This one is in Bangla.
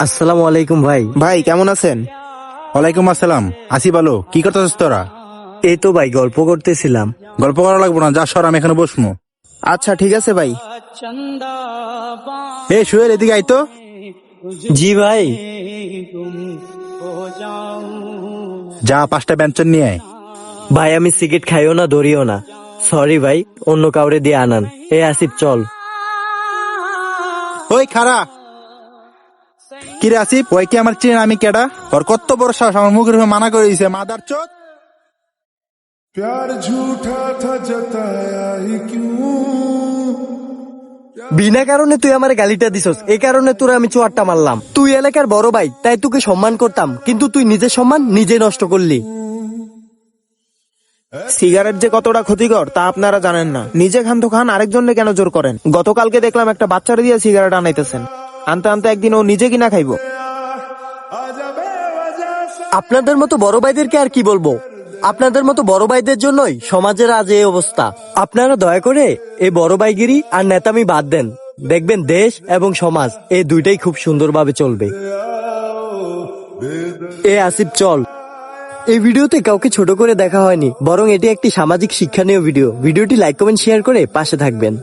আসসালামু আলাইকুম ভাই। ভাই কেমন আছেন? ওয়ালাইকুম আসসালাম। আসি ভালো, কি করতেছিস তোরা? এই তো ভাই গল্প করতেছিলাম। গল্প করা লাগবো না, যা সর, আমি এখানে বসমু। আচ্ছা ঠিক আছে ভাই। এ সুয়েল, এদিকে আইতো। জি ভাই। যা 5টা ব্যঞ্জন নিয়ে আয়। ভাই আমি সিগারেট খাইও না, ধরিও না। সরি ভাই, অন্য কাউরে দিয়ে আনান। এ আসিফ চল। ওই খারা, কিরে আসিফ, ওই কি আমার চেন? আমি কেডা? ওর কত বড় সাহস আমার মুখের উপর মানা করে দিয়েছে, মাদার চোদ। प्यार झूठा था जताया ही क्यों। বিনা কারণে তুই আমার গালিটা দিছস, এই কারণে তোর আমি চুয়ারটা মারলাম। তুই এলাকার বড় ভাই, তাই তোকে সম্মান করতাম, কিন্তু তুই নিজের সম্মান নিজে নষ্ট করলি। সিগারেট যে কতটা ক্ষতিকর তা আপনারা জানেন না। নিজে খান তো খান, আরেকজনকে কেন জোর করেন? গতকালকে দেখলাম একটা বাচ্চারে দিয়ে সিগারেট আনাইতেছেন। আনতে আনতে একদিন ও নিজে কিনা খাইবো। আপনাদের মতো বড় ভাইদেরকে আর কি বলবো? আপনাদের মতো বড় ভাইদের জন্যই সমাজের আজ এই অবস্থা। আপনারা দয়া করে এই বড় ভাইগিরি আর নেতামি বাদ দেন, দেখবেন দেশ এবং সমাজ এই দুইটাই খুব সুন্দরভাবে চলবে। এ আসিফ চল। এই ভিডিওতে কাউকে ছোট করে দেখা হয়নি, বরং এটি একটি সামাজিক শিক্ষণীয় ভিডিও। ভিডিওটি লাইক কমেন্ট শেয়ার করে পাশে থাকবেন।